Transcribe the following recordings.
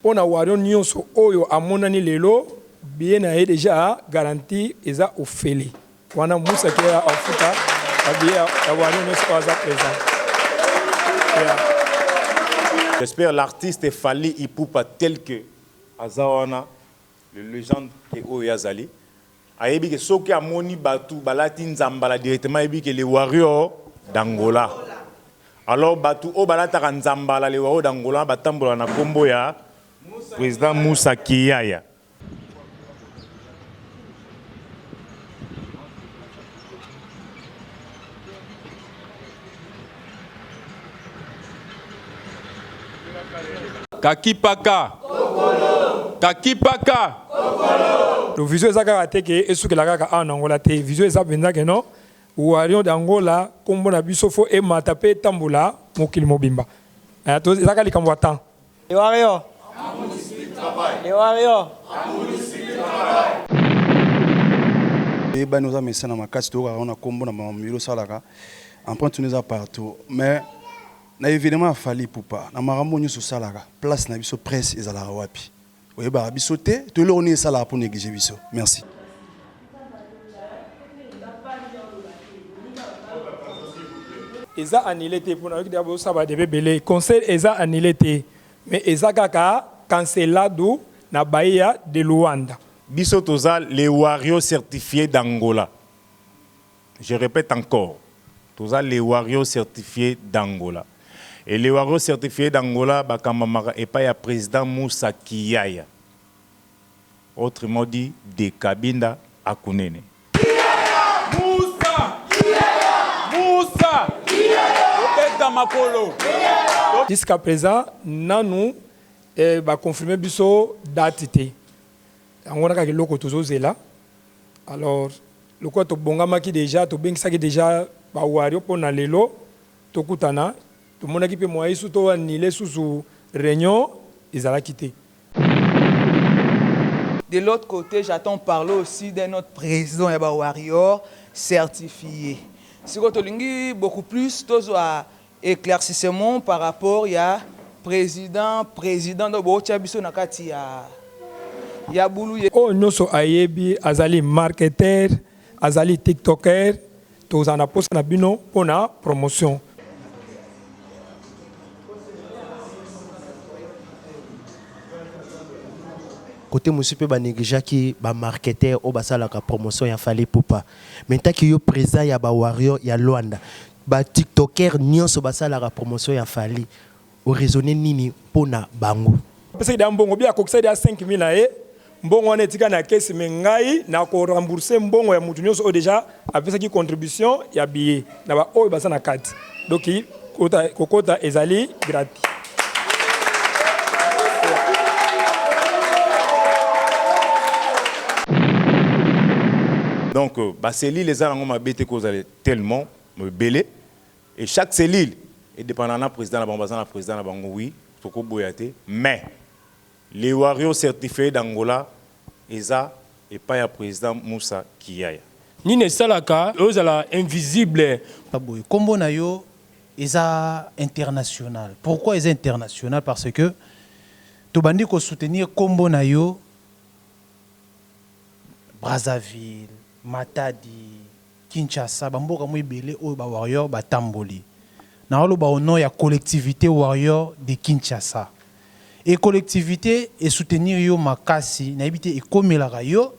Pour na warion nyonso oyo amonani lelo bien na déjà garanti eza ofeli. Wana musa ki ya afuta bien ya warion nyonso aza présent. J'espère l'artiste Fally Ipupa tel que Azawana, le légende qui est Oyazali. Ayebi que soki amoni batu balati nzambala directement ayebi que les warriors d'Angola. Alors batu o balata nzambala les warriors d'Angola batambola na kombo ya président Moussa Kiyaya. Kakipaka. Kakipaka. Le visuel zaka teke esuki la kaka en Angola te visuel za benza ke non warion d'Angola kombo na biso fo e matape tambola mokili mobimba. To zaka likambo atan. Les warriors. Les warriors. Et ben nous avons mis ça dans ma casse tout on a combo dans mon bureau salaka empreinte nous a partout mais na évidemment Fally Ipupa na marambo ñu so salaka place na biso presse ezala wapi oye ba biso te to lo ni sala pour négliger biso merci. Eza annulé te pour na ki dabo saba de belé concert eza annulé te mais eza kaka cancelado na Bahia de Luanda. Biso toza les warriors certifiés d'Angola. Je répète encore. Toza les warriors certifiés d'Angola. Et les warriors certifiés d'Angola, bakamamara et pas ya président Moussa Kiyaya. Autrement dit, de Kabinda à Kunene. Moussa Kiyaya! Moussa Kiyaya! Makolo. Jusqu'à présent, nanu confirmé biso date te. On a loko tozozela. Alors, le quoi to bongama ki déjà to bengisa ki déjà ba wario pona lelo to kutana to mona ki pe moyi su to anile sous réunion ezala quitté. De l'autre côté, j'attends parler aussi de notre président Yaba Warrior certifié. Si vous avez beaucoup plus d'éclaircissement par rapport à président de Bochabiso Nakati ya Boulou. Oh, nous sommes ayebi, azali marketeur, azali tiktoker, tous en apposent na bino pour la promotion. Côté monsieur ba négligea qui ba marketeur au basala ka promotion ya Fally Ipupa. Maintenant que yo président ya ba warrior ya Luanda. Ba tiktoker nyonso basala ka promotion ya Fally. O raisonner nini pona bango. Parce que dans mbongo bia kokisa dia 5000 aye, mbongo wana etika na caisse mengai na ko rembourser mbongo ya mutu nyonso déjà apesa ki contribution ya billet na ba oyo basa na carte. Donc kokota ezali gratuit. Donc, bah, cellule, les gens ont tellement belé. Et chaque cellule est dépendant du président, la président, oui, mais les warriors certifiés d'Angola, ESA, et pas le président Moussa Kiyaya. Nine salaka, eux ala invisible. Combo nayo ESA international. Pourquoi ESA international? Parce que tu bandi ko soutenir combo nayo Brazzaville, Matadi, Kinshasa, bamboka mwibele oyo ba warrior batamboli. Na olo ba ono ya collectivité warrior de Kinshasa. Et collectivité et soutenir yo makasi na ebité ekomelaka yo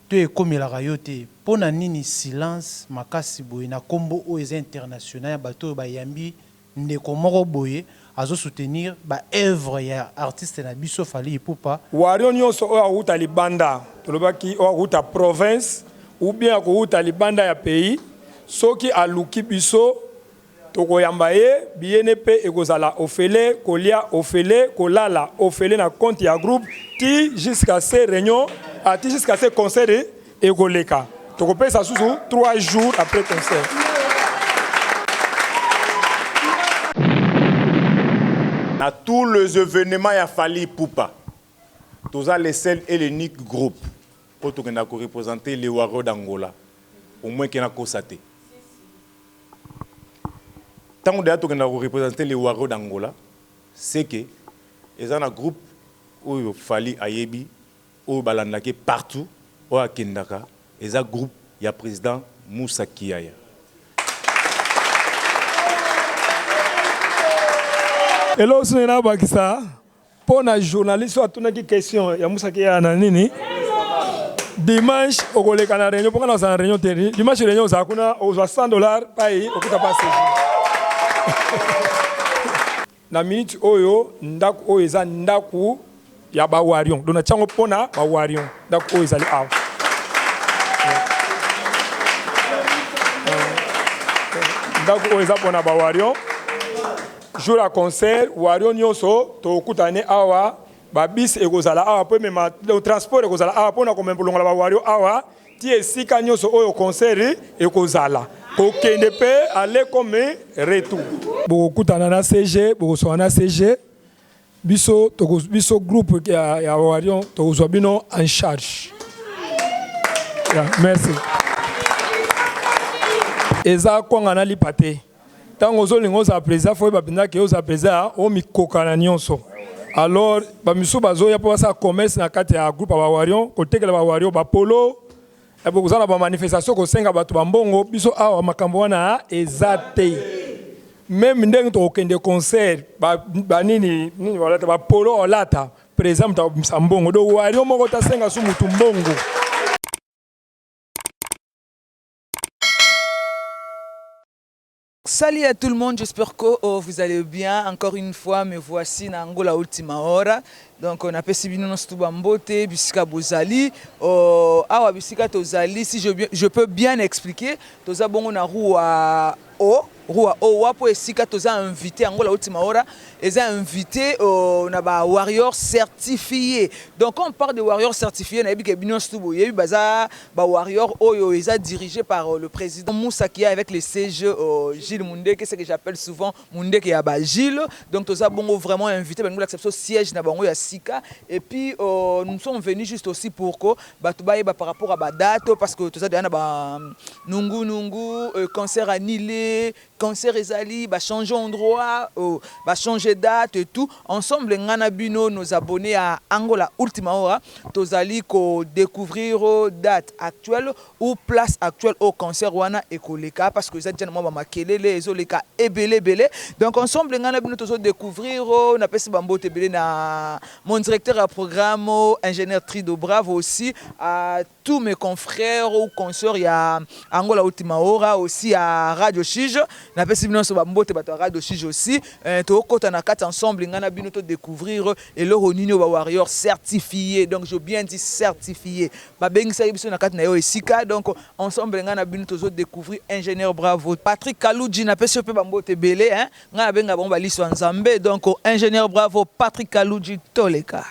to ekomelaka yo te pona nini silence makasi boye na kombo o eza international bato ba yambi ndeko moko boye azo soutenir ba œuvre ya artiste na biso Fally Ipupa. Wario nyonso oyo akuta libanda tolobaki oyo akuta province ou bien akuta libanda ya pays soki aluki biso tokoyamba ye biene pe ekozala ofele kolia ofele kolala ofele na compte ya groupe ti jusqu'à ces réunions ti jusqu'à ces concerts ekoleka tokopesa susu 3 jours après concert. À tous les événements, il y a Fally Ipupa. Tous les seuls et l'unique groupe pour représenter les warriors d'Angola. Au moins qu'il y a constaté. Tant que nous représenter les warriors d'Angola, c'est que ils ont un groupe oyo Fally ayebi oyo balandaki partout oyo akendaka eza groupe ya président Moussa Kiaya. Hello Sunena Bakisa. Pour un journaliste a tourné une question ya Moussa Kiaya na nini? Dimanche au collège na réunion pour qu'on a réunion dimanche réunion za kuna aux $100 paye okuta passer. Na minute oyo ndaku oyo eza ndaku ya ba warion. Dona chango pona ba warion. Ndaku oyo ezali awa. Ndaku oyo eza pona ba warion. Jour à concert, warion nyonso to okutane awa ba bis ekozala awa po mema le transport ekozala awa pona ko membulonga ba wario awa ti esika nyonso oyo concert ekozala kokende pe aller comme retour bokutana na CG bokosoa na CG biso biso groupe ya warion tokozwa bino en charge. Yeah, merci. Eza kwanga na lipate tango zolingo za président fo ba binda ke oza président o mikokana nyonso. Alors, bamisu bazo ya pour ça commerce na kati ya groupe ba warion côté que ba wario ba polo e bokozala ba manifestation ko senga batu ba mbongo biso awa makambo wana ezate même ndenge to okende concert ba nini wala ba polo olata par exemple ta mbongo do wario moko ta senga su mutu mbongo. Salut à tout le monde, j'espère que vous allez bien. Encore une fois, me voici dans Angola Ultima Hora. Donc on a fait Sibino Stubambote, Bisika Bozali. Awa Bisika Tozali, si je peux bien expliquer, Toza Bongo na Rua Wapo et Sika Toza invité Angola Ultima Hora. Ils ont invité on a ba warrior certifié. Donc quand on parle de warrior certifié, on a dit que Bino Stubo, il y a eu baza ba warrior Oyo, ils ont dirigé par le président Moussa Kiaya avec les CG Gilles Moundé, que c'est que j'appelle souvent Moundé qui a ba Gilles. Donc Toza Bongo vraiment invité, ben nous l'acceptons siège na Bango ya Sika. Et puis nous sommes venus juste aussi pour que Batoubaye par rapport à ba date parce que Toza déjà ba Nungu concert annulé, concert ezali ba changer endroit, ba changer date et tout. Ensemble, ngana bino nos abonnés à Angola Ultima Hora, tozali ko découvrir date actuelle ou place actuelle au concert wana ekoleka parce que ça déjà moi ba makelele ezoleka ebele. Donc ensemble ngana bino tozo découvrir na pesi bambote belé na mon directeur à programme ingénieur Trido Bravo aussi à tous mes confrères ou consoeurs il y a Angola Ultima Hora aussi à Radio Chige na pesi bino so bambote bato Radio Chige aussi to kota na kati ensemble ngana bino to découvrir et le Ronino ba warrior certifié. Donc je bien dit certifié ba bengisa biso na kati na yo esika. Donc ensemble ngana bino to découvrir ingénieur Bravo Patrick Kalouji na pesi pe bambote belé hein ngana benga bon ba liso nzambe. Donc ingénieur Bravo Patrick Kalouji Toleka.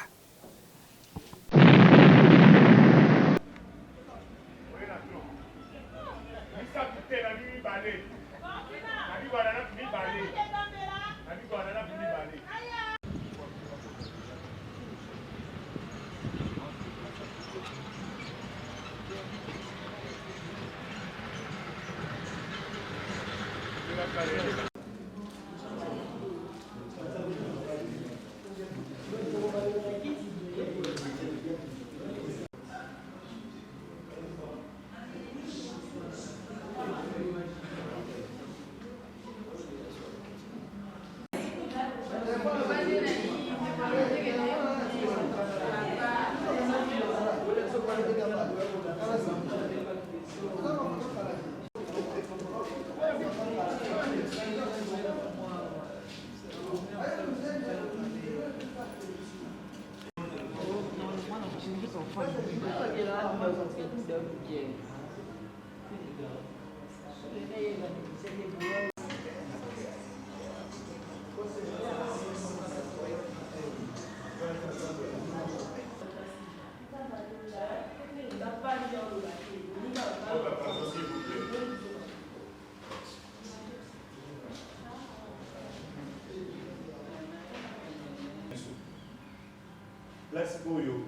Place Oyo,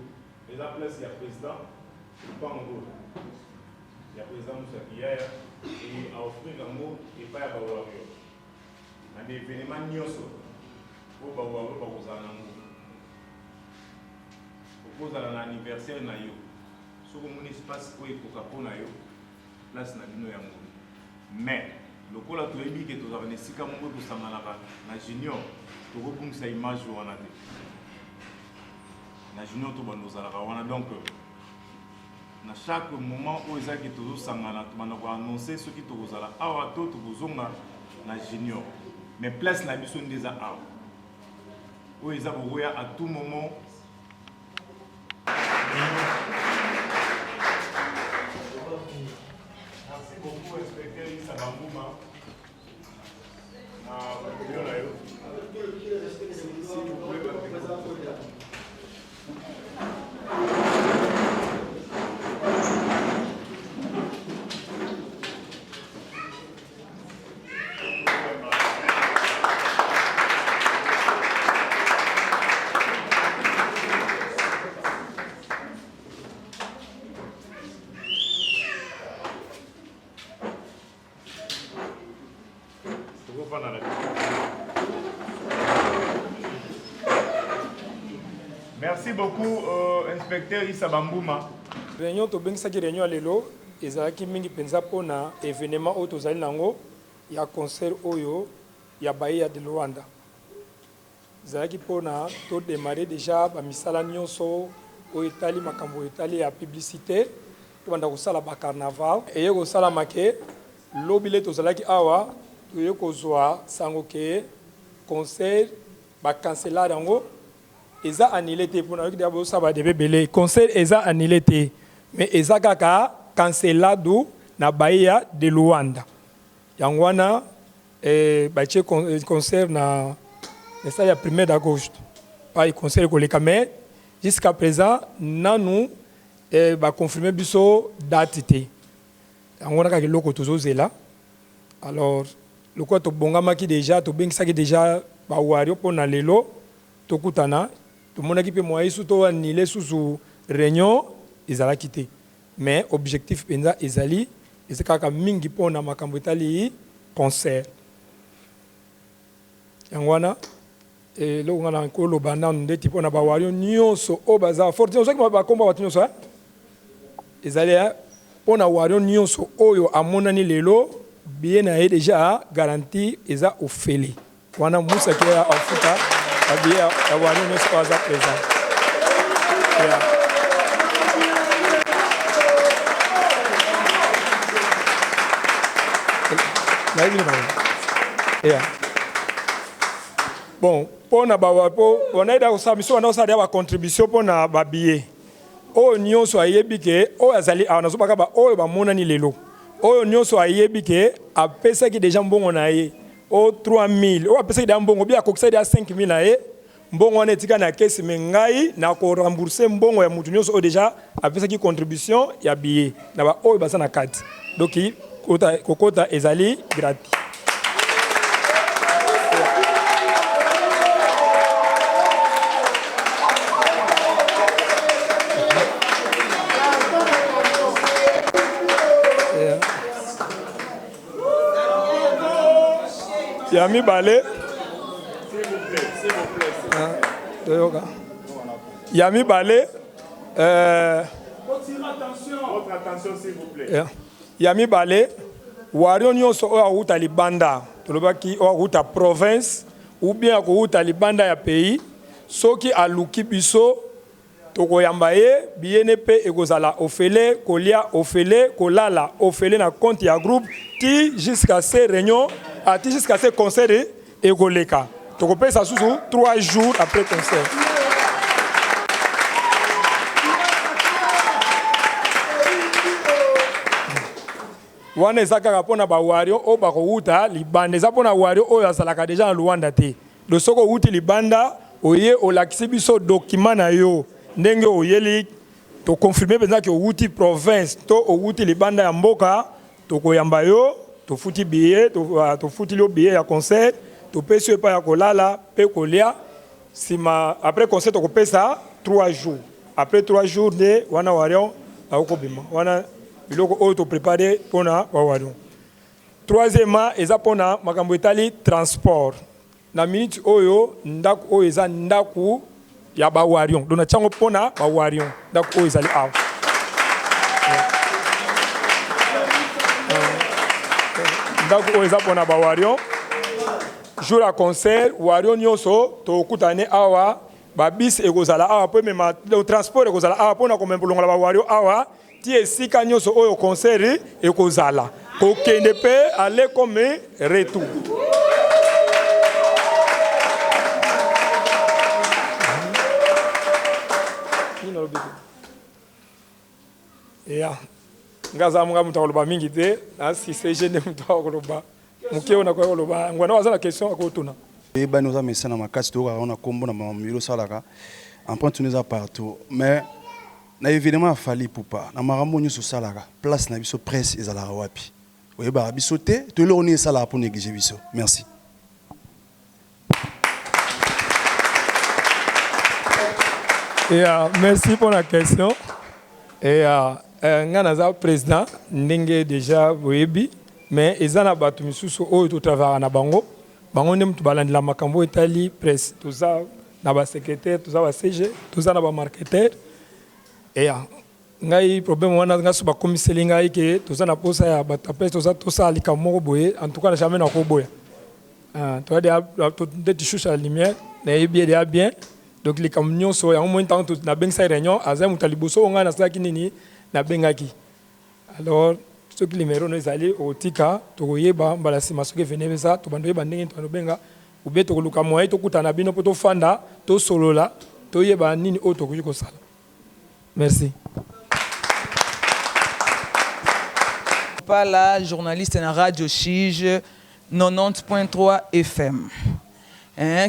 et la place, il y a président, pas en gros. Il y a président Moussa Kiaya, et à offrir un mot, et pas à Bawario. Un événement nyoso, pour Bawario, pour vous en amour. pose à l'anniversaire na yo. Ce que mon espace où est pour na yo, place na bino yango. Mais le coup là tu es dit que tu as venu sika mongo to sangalaka na junior, tu repousse sa image wana te. Na junior to bando zalaka wana donc na chaque moment où ils a que tu sangana tu bando annoncer ce qui te kozala awa to tu kozonga na junior. Mais place na biso ndeza awa. Où ils a boya à tout moment. Merci beaucoup, inspecteur Issa Bambouma. Merci beaucoup, inspecteur Issa Bambouma. Réunion to bengi saki réunion lelo ezalaki mingi penza pona événement oyo tozali nango ya concert oyo ya Bahia de Luanda. Ezalaki pona to démarrer déjà ba misala nyonso oyo etali makambo etali ya publicité to banda kosala ba carnaval eye kosala make lobile tozalaki awa toye kozwa sango ke concert ba canceller yango eza annulé te pour que d'abord ça va devoir belé concert eza annulé te mais eza kaka cancelado na Bahia de Luanda yangwana ba che concert na ça ya 1er d'août pas concert koleka mais jusqu'à présent nanu ba confirmer biso date te yangwana ka loko tozozela alors le quoi to bongamaki déjà to bengisaki déjà ba wario pona lelo tokutana tout le monde qui peut moi sous toi annulé sous réunion ils allaient quitter mais objectif penza ezali c'est kaka mingi pona makambo etali concert yangwana et lo ngana ko lo bana ndeti pona ba wario nyonso o baza fortune so ki ba komba ba nyonso ezali pona wario nyonso oyo amonani lelo bien na déjà garanti eza ofeli wana musa ki a ofuta abia awani no spaza présent bon pona ba po on aida osamiso na osada ba contribution pona ba billet o nyonso ayebi ke o azali ana so baka ba o ba monani lelo o nyonso ayebi ke apesa ki déjà mbongo na ye o 3000 o apesa ida mbongo bia kokisa ida 5000 na ye mbongo wana etika na kesi mengai na ko rembourser mbongo ya mutu nyonso o déjà apesa ki contribution ya billet na ba o basa na carte donc kokota ezali gratuit Yami Balé. S'il vous plaît. Yami Balé. Votre attention, s'il vous plaît. Yami Balé. Wario nyonso oyo akuta libanda. Tolobaki oyo akuta province ou bien akuta libanda ya pays. Soki aluki biso tokoyamba ye biyene pe ekozala ofele kolia ofele kolala ofele na compte ya groupe ti jusqu'à ces réunions ati jusqu'à ces concerts ekoleka tokopesa susu 3 jours après concert wana eza kaka mpona bawario oyo bakouta libanda eza mpona wario oyo azalaka deja na Luanda te do soko outi libanda oye olakisi biso document na yo ndenge oyeli to confirmer penza ke outi province to outi libanda ya mboka to koyamba yo to futi billet to futi lo billet ya concert to pesi pa ya kolala pe kolia sima après concert to kopesa 3 jours après 3 jours de wana warion akobima wana biloko oyo to préparer pona warion troisièmement eza pona makambo etali transport na minute oyo ndaku oyo eza ndaku ya ba warion donc na tiango pona ba warion donc o ezali awa donc o eza pona ba warion jour à concert warion nyonso to kutane awa ba bis ekozala awa po mema le transport ekozala awa pona ko membolongola ba warion awa ti esika nyonso oyo concert ekozala ko kende pe aller comme retour. Yeah. Ngaza munga mutakoloba mingi te asi seje ne mutakoloba mukeo na koloba ngwana waza la question akotuna et ben nous a mis ça dans ma case to on a combo na mamilo salaka en point tu nous a partout mais na évidemment fali poupa na marambo nyu salaka place na biso presse ezala wapi oui ba biso te to le on est sala pour négliger biso merci. Et merci pour la question. Et nganaza président ndenge déjà boyebi mais ezana batu misusu oyo to travailler na bango bango ndem to balandela makambo etali presse toza na ba secrétaire toza ba CG toza na ba marketeur et ngai problème wana ngaso ba komiseli ngai ke toza na posa ya ba tapes toza tosa likamoko boye en tout cas na jamais na ko boya to de toucher la lumière na bien bien. Donc les camions sont en moins temps na benga sa réunion aza mutaliboso nga na saki nini na bengaki alors ce qui numéro nous allé au tika to yeba mbala sima soki venez ça to bando yeba ndenge to benga ou bien to luka moye to kutana bino poto fanda to solola to yeba nini o to ko sala. Merci. Pas la journaliste na radio Chige 90.3 FM.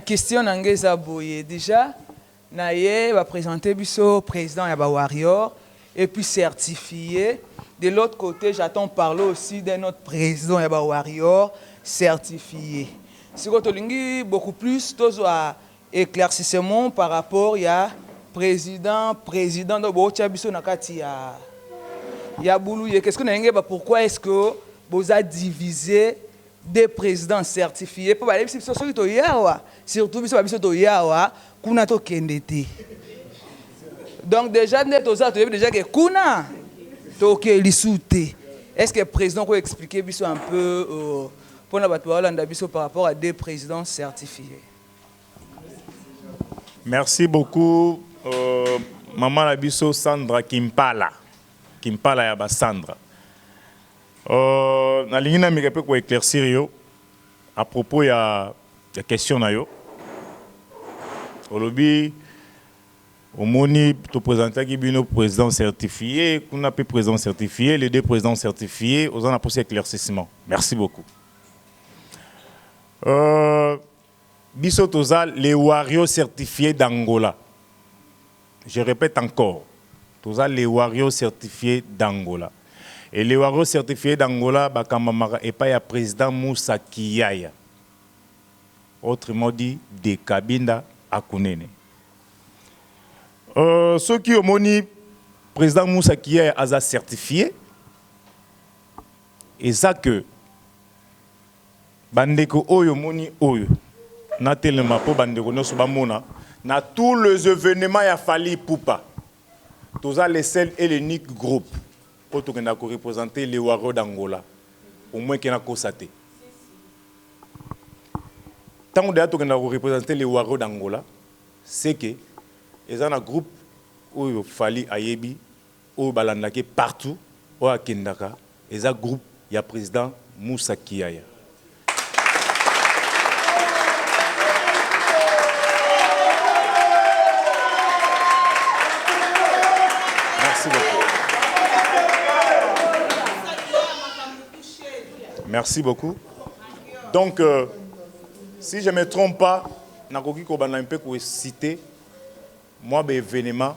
Question nangeza boye déjà naye va présenter biso président ya ba warrior et puis certifié. De l'autre côté, j'attends parler aussi d'un autre président ya ba warrior certifié. Si vous avez beaucoup plus de éclaircissement par rapport à président de Bocha biso nakati ya boulou. Qu'est-ce que vous pourquoi est-ce que vous avez divisé des présidents certifiés pour aller surtout kuna to kendete donc déjà déjà que kuna to ke lisute est-ce que le président peut expliquer biso un peu pour la batouala biso par rapport à des présidents certifiés? Merci beaucoup maman la biso Sandra Kimpala ya ba Sandra. Na lingina mi pe ko éclaircir yo à propos ya question na yo. Olobi omoni to présenter ki bino président certifié, qu'on a pu président certifié, les deux présidents certifiés, aux en a posé éclaircissement. Merci beaucoup. Biso toza les warriors certifiés d'Angola. Je répète encore. Toza les warriors certifiés d'Angola. Et les warriors certifiés d'Angola, bakamamara et pas ya président Moussa Kiyaya. Autrement dit, des Kabinda à Kunene. Ceux qui ont moni président Moussa Kiyaya a certifié, et ça que bandeko oyo moni oyo na telema po bandeko no subamona na tous les événements ya Fali Poupa. Tous les seuls et l'unique groupe pour représenter les warriors d'Angola, au moins qu'il y a constaté. Tant que nous représenter les warriors d'Angola, c'est que ils ont un groupe où il fallait ayebi, où balandake partout, où à Kendaka, ils ont un groupe, il y a le président Moussa Kiyaya. Merci beaucoup. Merci beaucoup. Donc, si je ne me trompe pas, je peux citer moi l'événement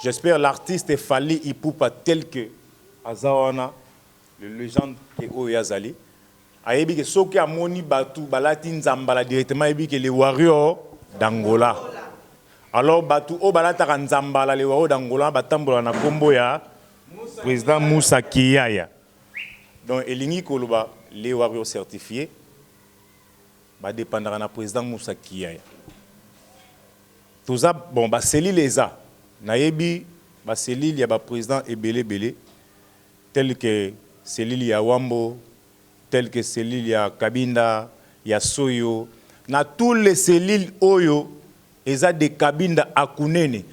j'espère l'artiste Fali Ipupa tel que Azawana, le légende qui est Oyazali. Ayebi que soki amoni batu balati nzambala directement ayebi que les warriors d'Angola. Alors batu o balata nzambala les warriors d'Angola batambola na kombo ya président Moussa Kiyaya. Donc, Elingi Koloba, les warriors certifiés va dépendre du président Moussa Kiyaya. Tout ça, bon, bah, c'est les a. Nayebi, bah, c'est il y a le président Ebele, tel que c'est il y a Wambo, tel que c'est il y a Kabinda, il y a Soyo. Na tous les cellules Oyo, ils ont des Kabinda à Kunene.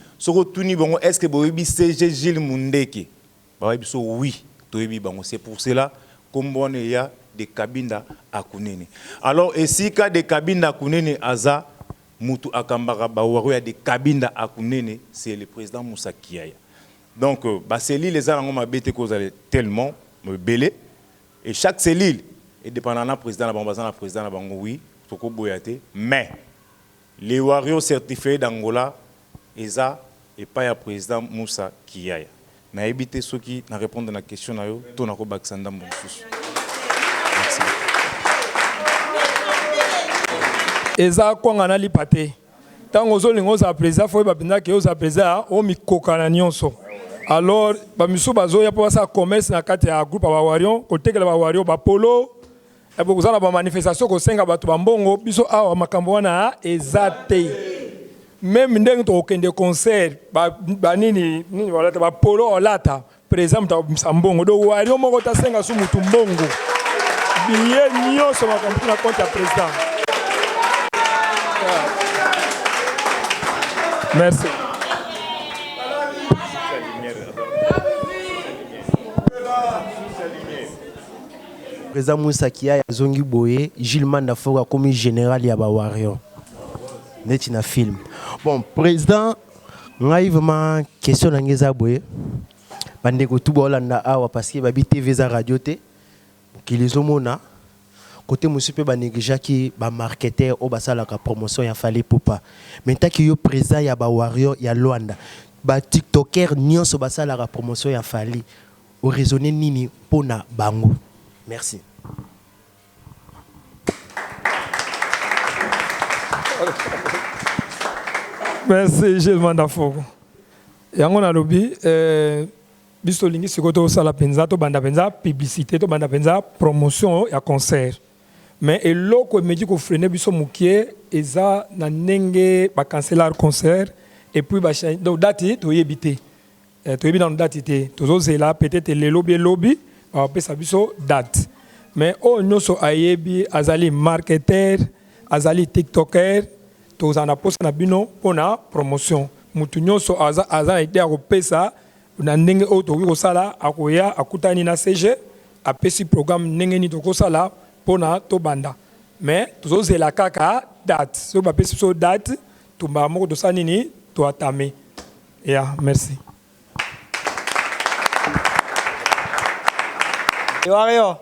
Est-ce que vous avez CG Gilles Mundeke? Oui, c'est pour cela qu'il y a des Kabinda à Kunene. Alors, ici, il y a des Kabinda à Kunene, Aza, Moutou Akambara, il y a des Kabinda à Kunene, c'est le président Moussa Kiyaya. Donc, c'est les gens qui ont tellement belé. Et chaque cellule est dépendant du président, oui, mais les warriors certifiés d'Angola, ESA, et pas le président Moussa Kiyaya. Mais évitez ceux qui répondent à la question, tout n'a pas de merci. ESA, quand on a li pate, tant que vous avez président, il faut que vous avez président, on mi kokananyonso. Alors, bamisu bazo ya pour ça commerce na kati ya groupe ba warion, côté que ba wario ba polo, et pour ça ba manifestation ko senga ba tubambongo, biso awa makambo wana ezate. Même ndenge to okende concert, ba nini wala ba polo olata, président ta mbongo do wario moko ta senga su mutu mbongo. Billet nyonso makambo na compte ya président. Merci. Président Moussa Kiyaya zongi boye Gilles Mandafoga comme général ya ba warrior neti na film. Bon président ngai vraiment question na ngeza boye bande ko tuba olanda awa parce que babi TV za radio te kilizomona côté musipe ba négliger ki ba marketeur o basala ka promotion ya Fally Ipupa mais taki yo président ya ba warrior ya Luanda ba tiktoker nyonso basala ka promotion ya Fally o raisonner nini pona bango. Merci. Merci, Gilles Mandafogo. Yango na lobi, biso lingi sikoto sala penza to banda penza publicité to banda penza promotion ya concert. Mais eloko meji ko freiner biso mukie eza na nenge ba canceller concert et puis ba donc date to yebité. To yebi dans date té. Tozo zela peut-être le lobby on peut sabiso date. Mais on noso ayebi azali marketeur, azali tiktoker, tous en apos na bino pona promotion. Mutu nyoso aza ide akopesa na ndenge oto ko sala akoya akutani na CG apesi programme ndenge ni to ko sala pona to banda. Mais tous zela kaka date. So ba pesi so date tumba moko to sanini to atame. Yeah, merci. Les warriors.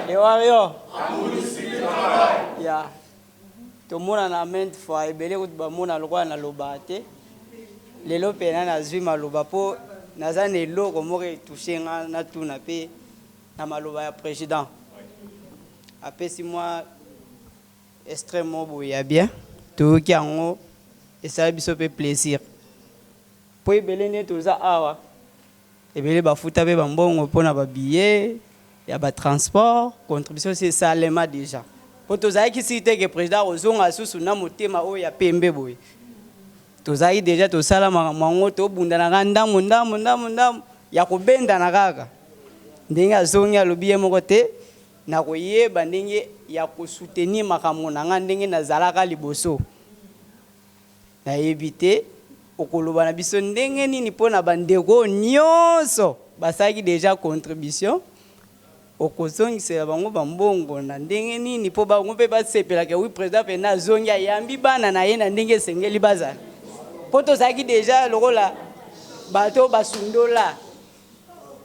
Les warriors. Ya. Tout le monde a maintes fois ebele ko ba mona lokwa na lobate. Lelo pena na zwi maloba po nazana eloko moko toucher nga na tuna pe na maloba ya président. Apesi moi extrêmement boya bien. Tout ki ango et ça biso pe plaisir. Po ebele ne toza awa. Ebele bafuta be bambongo pona ba billet ya ba transport contribution c'est ça lema déjà po tozai ki cité que président ozonga susu na motema o ya pembe boy tozai déjà to sala mango to bunda na nganda munda ya kobenda na kaka ndenge azongi alobi moko te na koyeba ndenge ya ko soutenir makambo na nga ndenge na zalaka liboso na éviter okoloba na biso ndenge nini pona bandeko nyonso basaki déjà contribution okozongisela bango bambongo na ndenge nini po bango mpe basepelaka oui président pe na zongi ayambi bana na ye na ndenge esengeli bazala po tozalaki déjà lokola bato basundola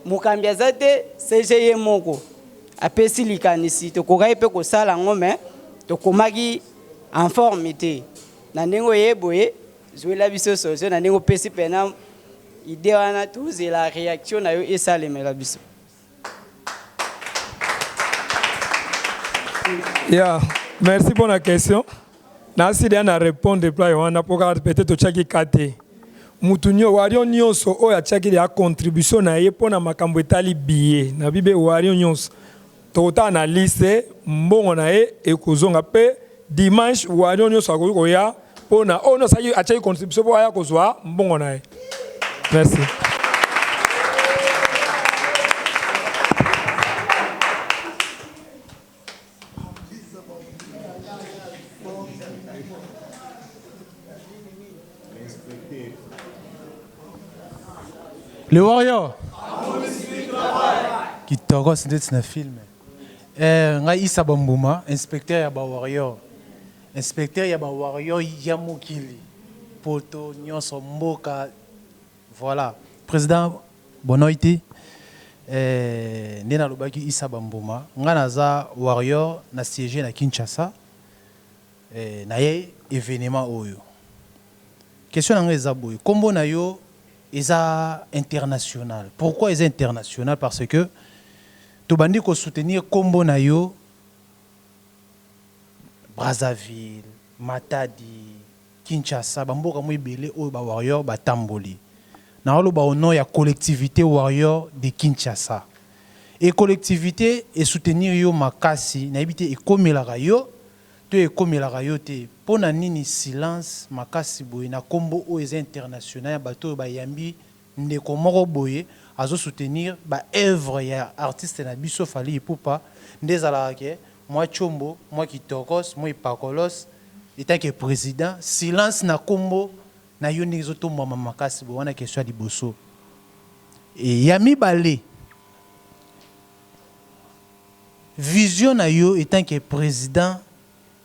mokambi aza te CG ye moko apesi likanisi tokokai mpe kosala yango me tokomaki en forme te na ndenge oyeboye zwela biso solution na ndenge opesi pena ide wana tozela réaction na yo esalemela biso. Yeah, merci pour la question. Nasi dia na répondre pour wana poka peut-être chaki kate. Mutunyo wario nyonso o ya chaki ya contribution na ye pona makambo etali billet na bibe wario nyonso. tota na liste mbongo na ye ekozonga pe dimanche Wario nyonso akoki koya mpona oyo nyonso atiaki contribution mpo aya kozwa mbongo na ye. Merci. Le Warrior qui togo c'est un film. Nga Issa Bambouma, inspecteur ya ba Warrior. Inspecteur ya ba Warrior ya mokili. Poto nyonso mboka. Voilà. Président Bonoiti ndena lobaki Issa Bambouma. Nga naza Warrior na siège na Kinshasa. Na ye événement oyo. Question nga eza boy. Kombo na yo eza international. Pourquoi eza international? Parce que tout bandi ko soutenir kombo na yo Brazzaville, Matadi, Kinshasa, bamboka moibele oyo ba Warrior batamboli. Na olo ba au nom ya collectivité Warrior de Kinshasa. Et collectivité et soutenir yo makasi na ebité ekomelaka yo to ekomelaka yo te. Pona nini silence makasi boye na kombo o eza international ya bato ba yambi ndeko moko boye azo soutenir ba œuvre ya artiste na biso Fally Ipupa ndezala ke moi Chombo moi Kitokos moi Pakolos étant que président silence na kombo na yo ndezo tomba makasi boye wana question ya liboso et yami balé vision na yo étant que président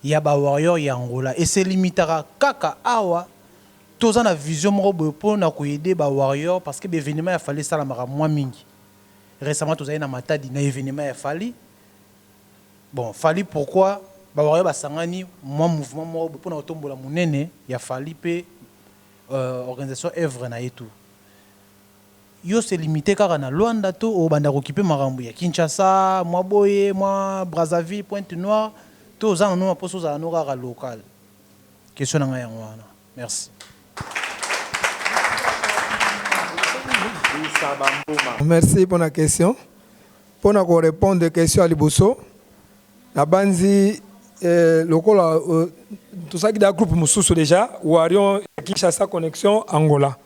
ya ba Warrior ya Angola et c'est limitara kaka awa toza na vision moko boye pona ko aider ba Warrior parce que l'événement a fallu ça la mara moins mingi récemment toza na Matadi na événement a fallu bon Fally pourquoi ba Warrior ba sangani moi mouvement moko pona otombola munene ya Fally pe organisation œuvre na yetu yo c'est limité kaka na Luanda to o banda ko kipe marambo ya Kinshasa moi boye moi Brazzaville Pointe-Noire tous en nous posons à nous local. Question en wana. Merci. Merci pour la question. Pour nous répondre aux questions à Liboso, la banzi tout ça qui est un groupe Moussoussou déjà, Warrior Kinshasa Connexion Angola.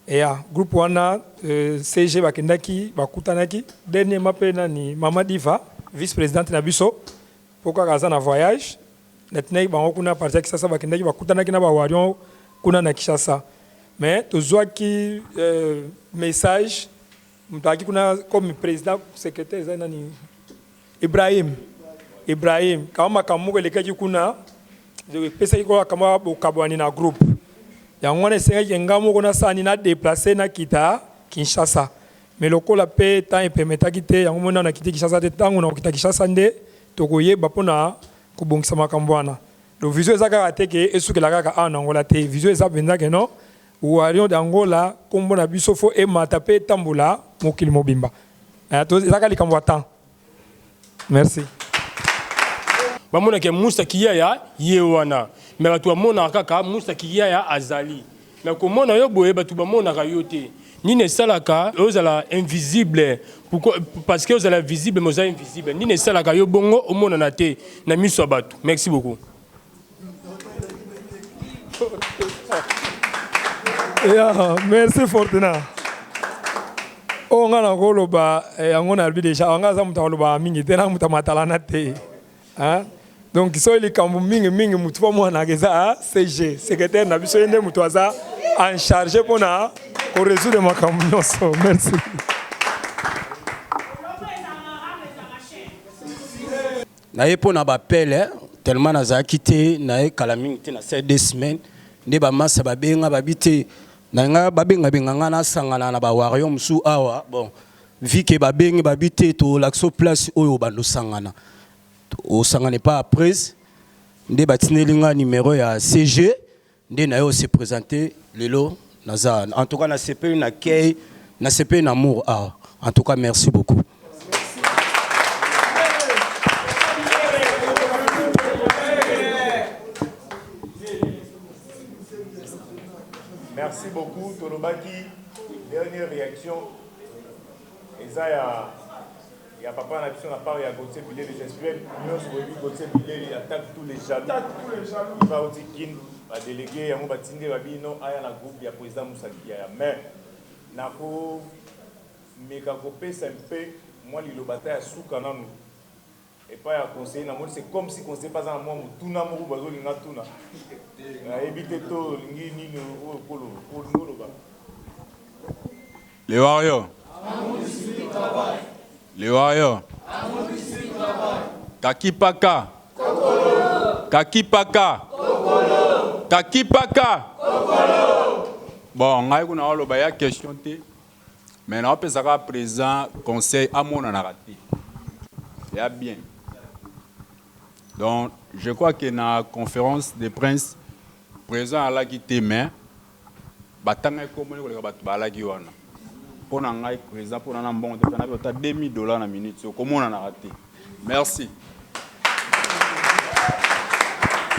Et ya groupe wana CG bakendaki bakutanaki dernier mapena ni Mama Diva, vice-présidente na biso. Pourquoi kaza na voyage netnei bango kuna parti Kinshasa bakendaki bakutanaki na ba Warrior kuna na Kinshasa mais tozwaki message mutaki kuna comme président secrétaire za ni Ibrahim kama kamuko lekaki kuna pesa iko kama bokabwani na groupe yango na senga ngamo kuna sani na déplacer na kita Kinshasa mais lokola pe temps et permetaki te yango mona na kiti Kinshasa te tango na kita Kinshasa nde tokoyeba pona kubongisa makambo wana donc vision ezaka teke esukela kaka ana Angola te vision eza benza ke non Warrior d'Angola kombo na biso fo e matape tambola mokili mobimba to ezaka likambo ata. Merci. Bamona ke Musa Kiyaya yewana mais batu amona kaka Musa Kiyaya azali mais komona yo boye batu bamona ka yote ni ne salaka ozala invisible pourquoi parce que ozala visible mais ozala invisible ni ne salaka yo bongo omona na te na miso batu. Merci beaucoup. Yeah, merci Fortuna. On a encore on a déjà on a ça mutaloba mingi tena mutamatala te hein donc so ili kambu mingi mutu pa mwana geza CG secrétaire na biso yende mutu aza en charge pona ko résoudre makambu nyonso. Merci. Na yepo na ba pele tellement nazaki te na kala mingi te na ces 2 semaines nde ba massa ba benga babite na nga babenga benganga na sangana na ba Warrior musu awa bon vu que ba bengi babite to l'axo place oyo bando sangana o sangane pas après nde batinelinga numéro ya CG nde na yo se présenter lelo naza en tout cas na CP na kay na CP na amour ah en tout cas merci beaucoup. Merci beaucoup, Tolobaki. Dernière réaction. Isaiah Il y a papa na biso na part ya Gauthier Bilele, j'espère nyonso boyebi Gauthier Bilele attaque tous les jaloux. Il va aussi kin ba délégué yango batinde babino aya na groupe ya président Moussa Kiyaya. Mais nako meka kopesa mpe moi lilobata ya suka nanu. Et pas à conseiller, c'est comme si on ne sait pas un moment tout n'a pas besoin de tout na. Éviter tout, les warriors. Les warriors. Kakipaka. Kakipaka. Kakipaka. Bon, on a une question. Mais on peut savoir présent conseil à mon narratif. C'est bien. Donc, je crois que dans la conférence des princes, président à la qui témoin, batanga comme les batala qui wana. Pour n'engager président pour n'en bon, on a $2,000 la minute. Comment on a raté? Merci.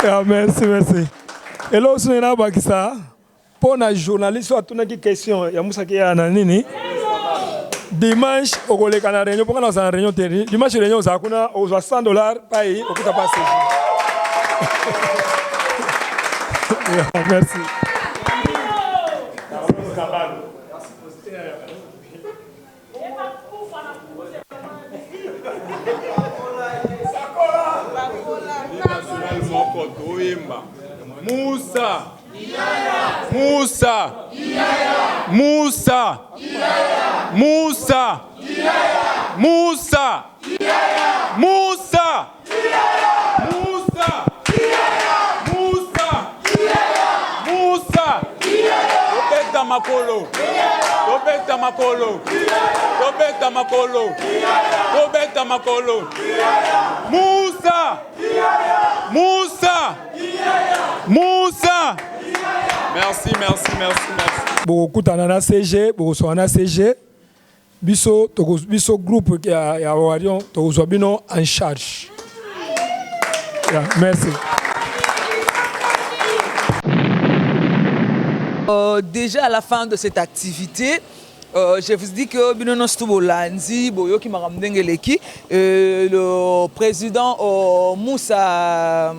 Merci, merci. Et là, on a bakisa pour les journalistes, on a une question. Il y a Moussa qui a nini. Dimanche, au collège à la réunion, pourquoi nous avons réunion terri? Dimanche, réunion, ça a $100 paye, au coup de passer. Merci. Moussa. Moussa. Moussa. Moussa. Moussa. Moussa. Moussa. Moussa. Moussa. Tobeta makolo. Tobeta makolo. Tobeta makolo. Tobeta makolo. Moussa. Moussa. Moussa. Merci, merci, merci, merci. Beaucoup de CG, beaucoup de CG. Biso groupe qui a Warion, en charge. Merci. Déjà à la fin de cette activité, je vous dis que le président Moussa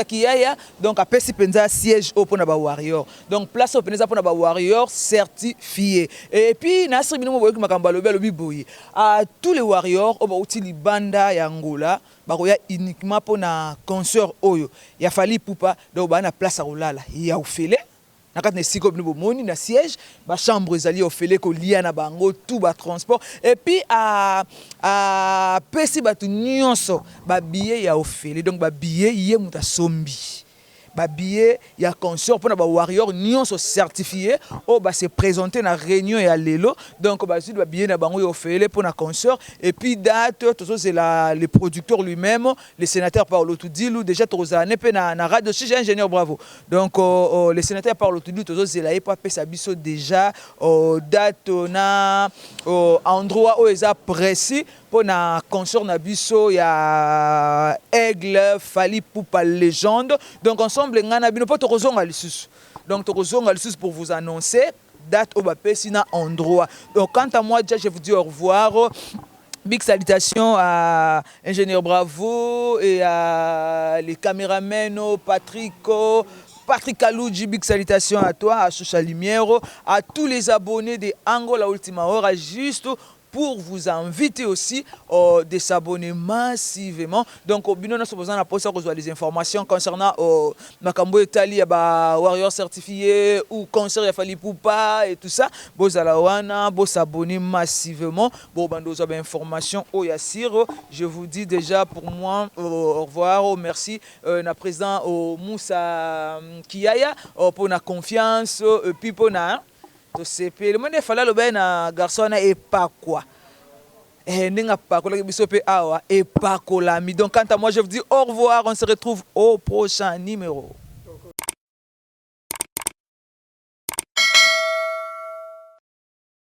Kiyaya donc a pesi penza siège au Ponaba Warrior. Donc place au penza Ponaba Warrior certifié. Et puis Nasri bino boyo makamba lobi lobi boyi. À tous les warriors au utili banda ya Angola bakoya uniquement pona concert oyo. Ya fali pupa do bana place à olala. Ya ofele nakat ne siko bino bomoni na siège ba chambre ezali ofele ko lia na bango tout ba transport et puis à pesi batu nyonso ba billet ya ofele donc ba billet yé muta sombi ba billet ya concert pour na ba warrior nyonso certifié o ba se présenter na réunion ya lelo donc ba sud ba billet na bango ya ofele pour na concert et puis date tout c'est le producteur lui-même le sénateur Paolo Tudilu déjà tozane pe na radio chez ingénieur bravo donc le sénateur Paolo Tudilu tout c'est la pas sa biso déjà date na endroit où eza précis pour na concert na biso ya Aigle Fali Poupa légende donc ensemble ngana bino po tokozonga lisusu donc tokozonga lisusu pour vous annoncer date au bapesi na endroit donc quant à moi déjà je vous dis au revoir. Big salutations à ingénieur Bravo et à les caméramens Patrick Kalouji, big salutations à toi, à Choucha Lumière, à tous les abonnés de Angola Ultima Hora, juste pour vous inviter aussi de s'abonner massivement. Donc, au bino, nous sommes besoin de des informations concernant Makambo Etali, Warrior certifié ou concert Yafali Poupa et tout ça. Bozalawana, vous s'abonner massivement. Bon, bando, vous avez information au Yassir. Je vous dis déjà pour moi, au revoir, merci. Na président Moussa Kiyaya pour la confiance, puis pour la to CP le monde fala lo na garçon et pas quoi ninga pas ko la biso pe awa et pas ko la mi donc quant à moi je vous dis au revoir on se retrouve au prochain numéro.